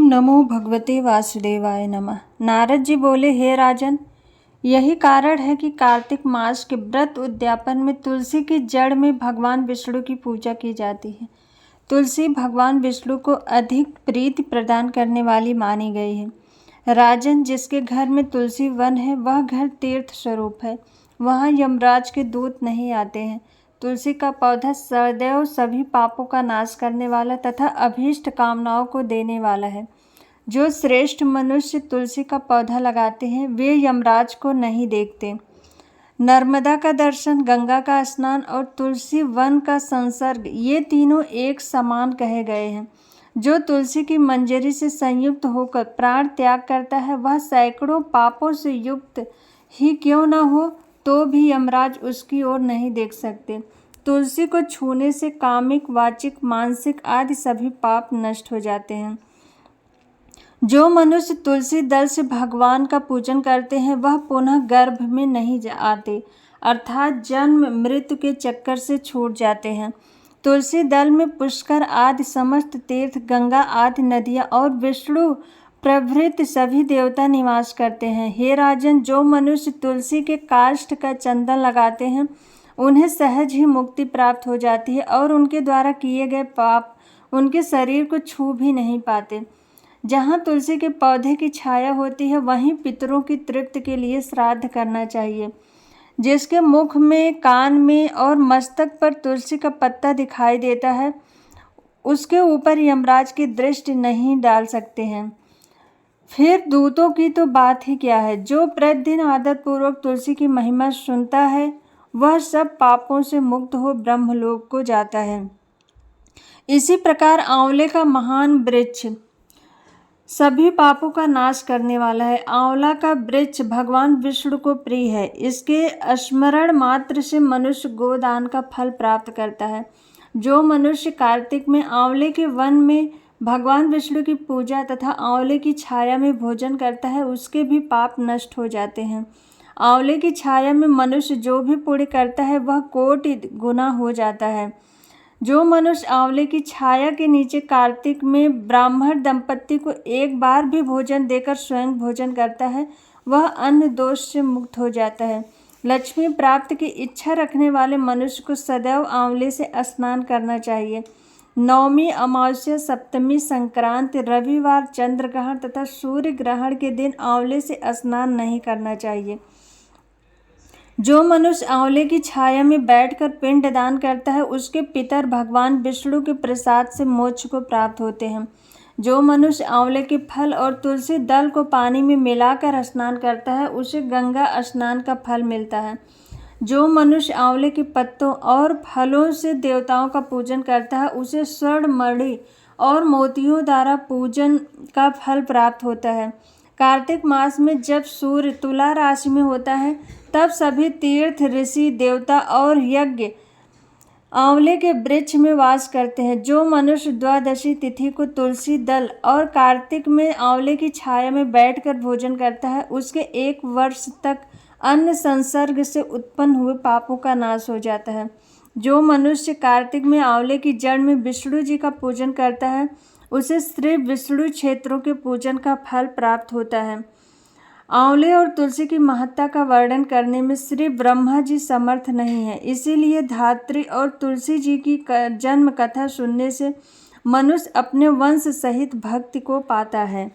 नमो भगवते वासुदेवाय नमः। नारद जी बोले, हे राजन, यही कारण है कि कार्तिक मास के व्रत उद्यापन में तुलसी की जड़ में भगवान विष्णु की पूजा की जाती है। तुलसी भगवान विष्णु को अधिक प्रीति प्रदान करने वाली मानी गई है। राजन, जिसके घर में तुलसी वन है वह घर तीर्थ स्वरूप है। वहाँ यमराज के दूत नहीं आते हैं। तुलसी का पौधा सदैव सभी पापों का नाश करने वाला तथा अभीष्ट कामनाओं को देने वाला है। जो श्रेष्ठ मनुष्य तुलसी का पौधा लगाते हैं वे यमराज को नहीं देखते। नर्मदा का दर्शन, गंगा का स्नान और तुलसी वन का संसर्ग, ये तीनों एक समान कहे गए हैं। जो तुलसी की मंजरी से संयुक्त होकर प्राण त्याग करता है वह सैकड़ों पापों से युक्त ही क्यों न हो तो भी यमराज उसकी ओर नहीं देख सकते। तुलसी को छूने से कामिक, वाचिक, मानसिक आदि सभी पाप नष्ट हो जाते हैं। जो मनुष्य तुलसी दल से भगवान का पूजन करते हैं वह पुनः गर्भ में नहीं आते, अर्थात जन्म मृत्यु के चक्कर से छूट जाते हैं। तुलसी दल में पुष्कर आदि समस्त तीर्थ, गंगा आदि नदियाँ और विष्णु प्रभृति सभी देवता निवास करते हैं। हे राजन, जो मनुष्य तुलसी के काष्ठ का चंदन लगाते हैं उन्हें सहज ही मुक्ति प्राप्त हो जाती है और उनके द्वारा किए गए पाप उनके शरीर को छू भी नहीं पाते। जहाँ तुलसी के पौधे की छाया होती है वहीं पितरों की तृप्ति के लिए श्राद्ध करना चाहिए। जिसके मुख में, कान में और मस्तक पर तुलसी का पत्ता दिखाई देता है उसके ऊपर यमराज की दृष्टि नहीं डाल सकते हैं। फिर दूतों की तो बात ही क्या है। जो प्रतिदिन आदत पूर्वक तुलसी की महिमा सुनता है वह सब पापों से मुक्त हो ब्रह्मलोक को जाता है। इसी प्रकार आंवले का महान वृक्ष सभी पापों का नाश करने वाला है। आंवला का वृक्ष भगवान विष्णु को प्रिय है। इसके स्मरण मात्र से मनुष्य गोदान का फल प्राप्त करता है। जो मनुष्य कार्तिक में आंवले के वन में भगवान विष्णु की पूजा तथा आंवले की छाया में भोजन करता है उसके भी पाप नष्ट हो जाते हैं। आंवले की छाया में मनुष्य जो भी पुण्य करता है वह कोटि गुना हो जाता है। जो मनुष्य आंवले की छाया के नीचे कार्तिक में ब्राह्मण दंपत्ति को एक बार भी भोजन देकर स्वयं भोजन करता है वह अन्न दोष से मुक्त हो जाता है। लक्ष्मी प्राप्ति की इच्छा रखने वाले मनुष्य को सदैव आंवले से स्नान करना चाहिए। नवमी, अमावस्या, सप्तमी, संक्रांति, रविवार, चंद्र ग्रहण तथा सूर्य ग्रहण के दिन आंवले से स्नान नहीं करना चाहिए। जो मनुष्य आंवले की छाया में बैठकर पिंड दान करता है उसके पितर भगवान विष्णु के प्रसाद से मोक्ष को प्राप्त होते हैं। जो मनुष्य आंवले के फल और तुलसी दल को पानी में मिलाकर स्नान करता है उसे गंगा स्नान का फल मिलता है। जो मनुष्य आंवले के पत्तों और फलों से देवताओं का पूजन करता है उसे स्वर्ण, मणि और मोतियों द्वारा पूजन का फल प्राप्त होता है। कार्तिक मास में जब सूर्य तुला राशि में होता है तब सभी तीर्थ, ऋषि, देवता और यज्ञ आंवले के वृक्ष में वास करते हैं। जो मनुष्य द्वादशी तिथि को तुलसी दल और कार्तिक में आंवले की छाया में बैठकर भोजन करता है उसके 1 वर्ष तक अन्न संसर्ग से उत्पन्न हुए पापों का नाश हो जाता है। जो मनुष्य कार्तिक में आंवले की जड़ में विष्णु जी का पूजन करता है उसे श्री विष्णु क्षेत्रों के पूजन का फल प्राप्त होता है। आंवले और तुलसी की महत्ता का वर्णन करने में श्री ब्रह्मा जी समर्थ नहीं है। इसीलिए धात्री और तुलसी जी की जन्म कथा सुनने से मनुष्य अपने वंश सहित भक्ति को पाता है।